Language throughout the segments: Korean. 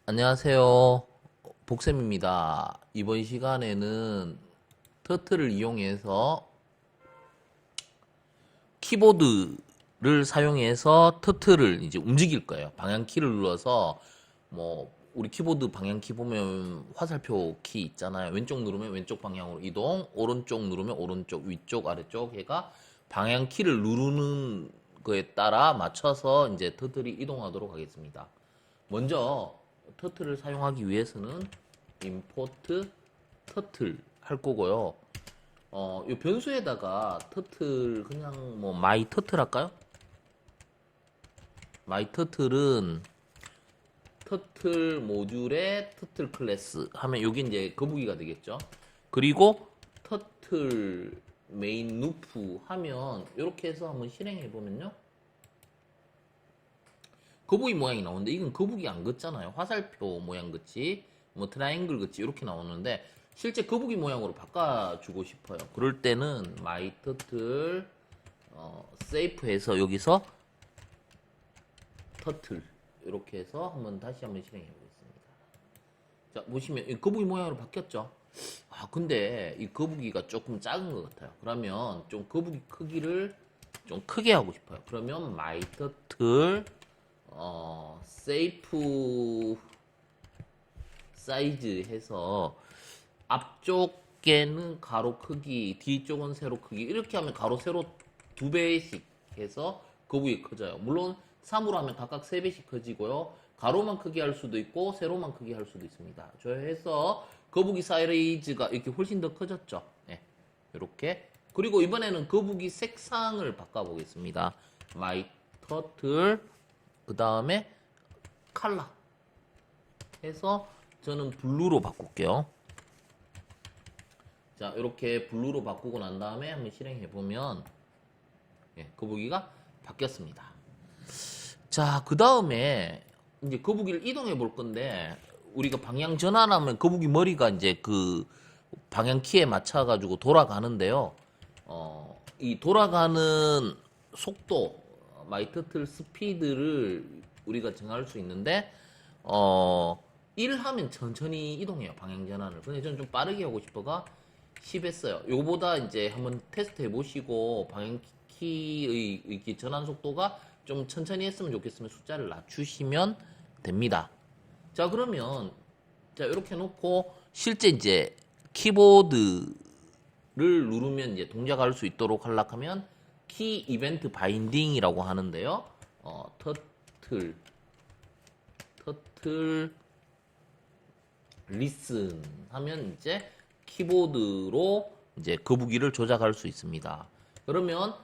안녕하세요. 복쌤입니다. 이번 시간에는 터틀을 이용해서 키보드를 사용해서 터틀을 이제 움직일 거예요. 방향키를 눌러서 우리 키보드 방향키 보면 화살표 키 있잖아요. 왼쪽 누르면 왼쪽 방향으로 이동, 오른쪽 누르면 오른쪽, 위쪽, 아래쪽 해가 방향키를 누르는 거에 따라 맞춰서 이제 터틀이 이동하도록 하겠습니다. 먼저 터틀을 사용하기 위해서는 import 터틀 할 거고요. 이 변수에다가 터틀 그냥 마이 터틀 할까요? 마이 터틀은 터틀 모듈의 터틀 클래스 하면 여기 이제 거북이가 되겠죠. 그리고 터틀 메인 루프 하면 이렇게 해서 한번 실행해 보면요. 거북이 모양이 나오는데 이건 거북이 안 긋잖아요. 화살표 모양 긋지, 트라이앵글 긋지 이렇게 나오는데 실제 거북이 모양으로 바꿔주고 싶어요. 그럴 때는 my turtle 세이프해서 여기서 터틀 이렇게 해서 다시 한번 실행해 보겠습니다. 자 보시면 이 거북이 모양으로 바뀌었죠. 근데 이 거북이가 조금 작은 것 같아요. 그러면 좀 거북이 크기를 좀 크게 하고 싶어요. 그러면 my turtle 세이프 사이즈 해서 앞쪽에는 가로 크기, 뒤쪽은 세로 크기 이렇게 하면 가로 세로 2배씩 해서 거북이 커져요. 물론 3으로 하면 각각 3배씩 커지고요. 가로만 크게 할 수도 있고 세로만 크게 할 수도 있습니다. 저 해서 거북이 사이즈가 이렇게 훨씬 더 커졌죠. 네, 이렇게. 그리고 이번에는 거북이 색상을 바꿔보겠습니다. My turtle 그 다음에 칼라 해서 저는 블루로 바꿀게요. 자 이렇게 블루로 바꾸고 난 다음에 한번 실행해 보면 거북이가 바뀌었습니다. 자 그 다음에 이제 거북이를 이동해 볼 건데 우리가 방향 전환하면 거북이 머리가 이제 그 방향 키에 맞춰 가지고 돌아가는데요. 이 돌아가는 속도 마이 터틀 스피드를 우리가 정할 수 있는데 1 하면 천천히 이동해요. 방향 전환을. 근데 저는 좀 빠르게 하고 싶어가 10 했어요. 요거보다 이제 한번 테스트 해보시고 방향 키의 전환 속도가 좀 천천히 했으면 좋겠으면 숫자를 낮추시면 됩니다. 자 그러면 자 이렇게 놓고 실제 이제 키보드를 누르면 이제 동작할 수 있도록 하려면 키 이벤트 바인딩이라고 하는데요. 터틀 리슨 하면 이제 키보드로 이제 거북이를 조작할 수 있습니다. 그러면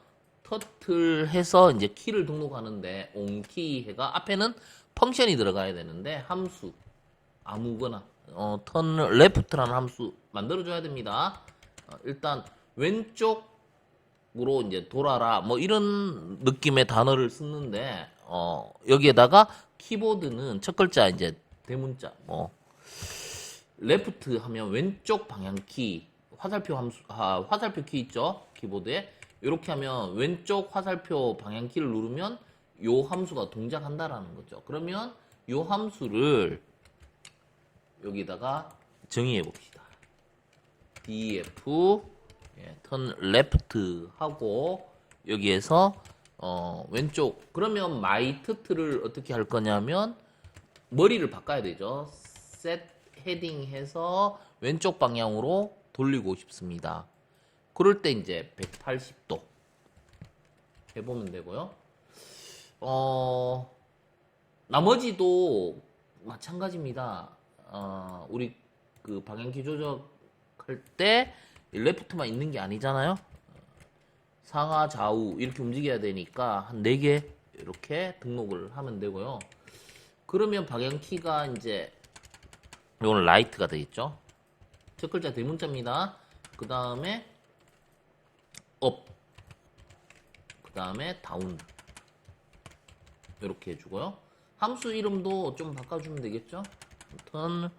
터틀 해서 이제 키를 등록하는데 온키 해가 앞에는 펑션이 들어가야 되는데 함수 아무거나 턴 레프트라는 함수 만들어줘야 됩니다. 일단 왼쪽으로 이제 돌아라 뭐 이런 느낌의 단어를 쓰는데 여기에다가 키보드는 첫 글자 이제 대문자 레프트 하면 왼쪽 방향키 화살표 함수 화살표 키 있죠 키보드에 이렇게 하면 왼쪽 화살표 방향키를 누르면 요 함수가 동작한다라는 거죠. 그러면 요 함수를 여기다가 정의해 봅시다. df 턴 레프트 하고 여기에서 왼쪽 그러면 마이 터틀을 어떻게 할 거냐면 머리를 바꿔야 되죠. 셋 헤딩 해서 왼쪽 방향으로 돌리고 싶습니다. 그럴 때 이제 180도 해보면 되고요. 나머지도 마찬가지입니다. 우리 그 방향키 조작할 때 레프트만 있는 게 아니잖아요. 상하 좌우 이렇게 움직여야 되니까 한 4개 이렇게 등록을 하면 되고요. 그러면 방향키가 이제 이거는 라이트가 되겠죠. 첫 글자 대문자입니다. 그 다음에 업, 그 다음에 다운 이렇게 해주고요. 함수 이름도 좀 바꿔주면 되겠죠. 턴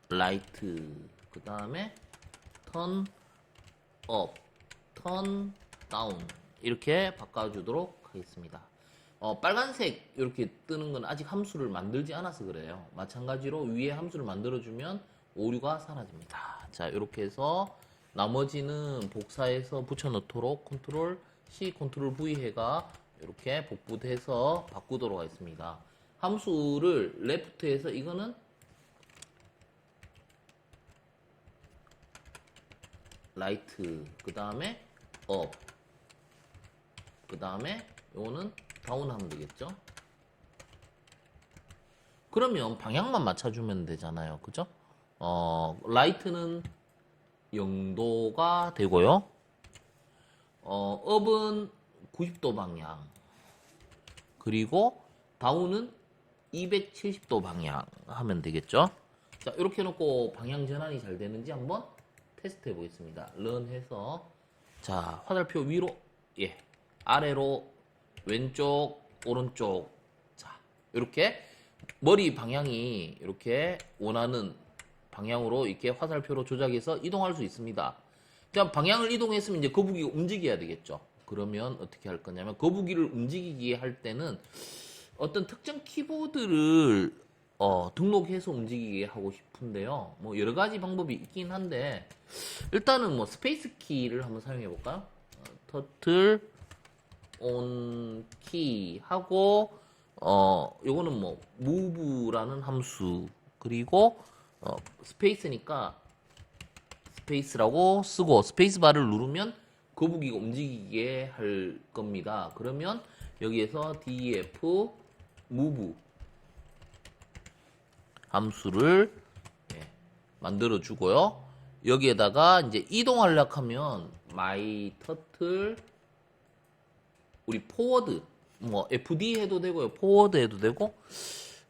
라이트, 그 다음에 턴 업, 턴 다운 이렇게 바꿔주도록 하겠습니다. 빨간색 이렇게 뜨는 건 아직 함수를 만들지 않아서 그래요. 마찬가지로 위에 함수를 만들어주면 오류가 사라집니다. 자, 이렇게 해서 나머지는 복사해서 붙여넣도록 컨트롤 C, 컨트롤 V 해가 이렇게 복붙해서 바꾸도록 하겠습니다. 함수를 left에서 이거는 right, 그 다음에 up, 그 다음에 요거는 다운 하면 되겠죠? 그러면 방향만 맞춰주면 되잖아요. 그죠? right는 0도가 되고요. up은 90도 방향. 그리고 다운은 270도 방향 하면 되겠죠? 자, 이렇게 해놓고 방향 전환이 잘 되는지 한번 테스트 해보겠습니다. run 해서, 자, 화살표 위로, 예, 아래로, 왼쪽, 오른쪽. 자, 이렇게 머리 방향이 이렇게 원하는 방향으로 이렇게 화살표로 조작해서 이동할 수 있습니다. 자, 방향을 이동했으면 이제 거북이가 움직여야 되겠죠. 그러면 어떻게 할 거냐면 거북이를 움직이게 할 때는 어떤 특정 키보드를 등록해서 움직이게 하고 싶은데요. 뭐 여러 가지 방법이 있긴 한데 일단은 뭐 스페이스 키를 한번 사용해 볼까요? 터틀 온 키 하고 요거는 뭐 move라는 함수 그리고 스페이스니까 스페이스라고 쓰고 스페이스바를 누르면 거북이가 움직이게 할 겁니다. 그러면 여기에서 def move 함수를 만들어 주고요. 여기에다가 이제 이동하려고 하면 my turtle 우리 포워드 뭐 FD 해도 되고요. 포워드 해도 되고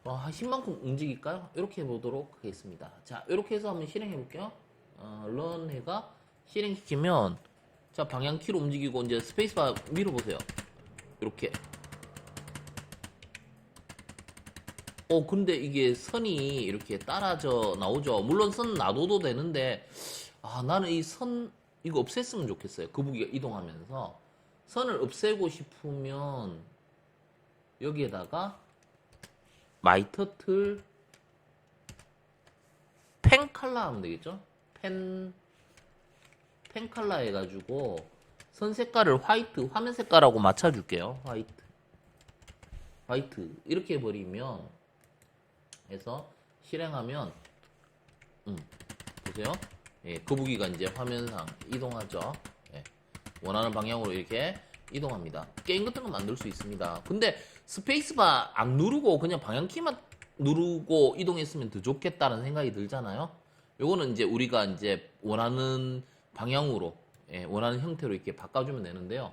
하신 만큼 움직일까요? 이렇게 해보도록 하겠습니다. 자, 이렇게 해서 한번 실행해 볼게요. run 해가 실행시키면 자, 방향키로 움직이고 이제 스페이스바 밀어보세요. 이렇게. 근데 이게 선이 이렇게 따라져 나오죠. 물론 선 놔둬도 되는데 나는 이 선 이거 없앴으면 좋겠어요. 거북이가 이동하면서 선을 없애고 싶으면 여기에다가 my turtle 펜 컬러 하면 되겠죠? 펜 컬러 해가지고 선 색깔을 화이트 화면 색깔하고 맞춰줄게요. 화이트 이렇게 해버리면 해서 실행하면 보세요. 예, 거북이가 이제 화면상 이동하죠. 예, 원하는 방향으로 이렇게 이동합니다. 게임 같은 거 만들 수 있습니다. 근데 스페이스바 안 누르고 그냥 방향키만 누르고 이동했으면 더 좋겠다는 생각이 들잖아요. 요거는 이제 우리가 이제 원하는 방향으로 원하는 형태로 이렇게 바꿔주면 되는데요.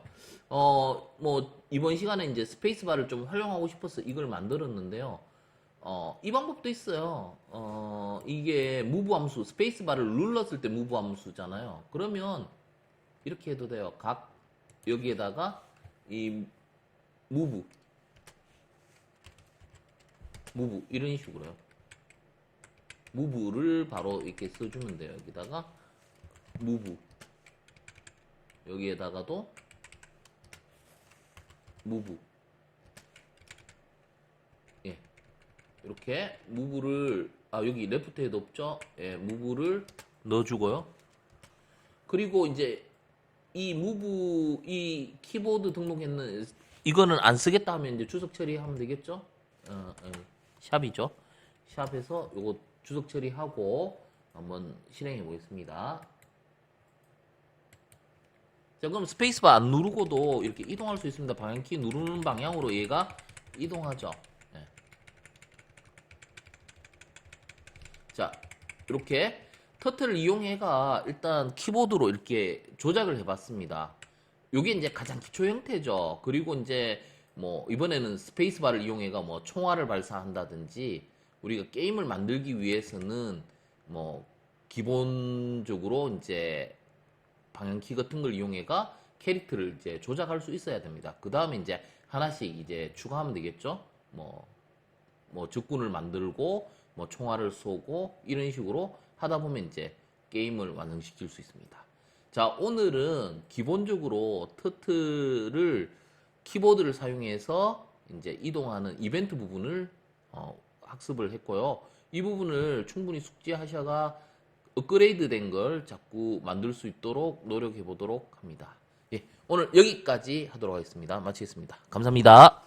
뭐 이번 시간에 이제 스페이스바를 좀 활용하고 싶어서 이걸 만들었는데요. 이 방법도 있어요. 이게 move 함수, 스페이스바를 눌렀을 때 move 함수잖아요. 그러면 이렇게 해도 돼요. 여기에다가 이 move 이런 식으로요. move를 바로 이렇게 써주면 돼요. 여기다가 move 여기에다가도 move 이렇게 무브를 여기 레프트에도 없죠? 예, 무브를 넣어주고요. 그리고 이제 이 무브 이 키보드 등록했는 이거는 안 쓰겠다 하면 이제 주석 처리하면 되겠죠? 샵이죠. 샵에서 요거 주석 처리하고 한번 실행해 보겠습니다. 자, 그럼 스페이스바 안 누르고도 이렇게 이동할 수 있습니다. 방향키 누르는 방향으로 얘가 이동하죠. 자, 이렇게 터틀을 이용해가 일단 키보드로 이렇게 조작을 해봤습니다. 요게 이제 가장 기초 형태죠. 그리고 이제 뭐 이번에는 스페이스바를 이용해가 뭐 총알을 발사한다든지 우리가 게임을 만들기 위해서는 뭐 기본적으로 이제 방향키 같은 걸 이용해가 캐릭터를 이제 조작할 수 있어야 됩니다. 그 다음에 이제 하나씩 이제 추가하면 되겠죠. 뭐 적군을 만들고 뭐 총알을 쏘고 이런 식으로 하다 보면 이제 게임을 완성시킬 수 있습니다. 자, 오늘은 기본적으로 터틀을 키보드를 사용해서 이제 이동하는 이벤트 부분을 학습을 했고요. 이 부분을 충분히 숙지하셔가 업그레이드 된 걸 자꾸 만들 수 있도록 노력해 보도록 합니다. 예, 오늘 여기까지 하도록 하겠습니다. 마치겠습니다. 감사합니다.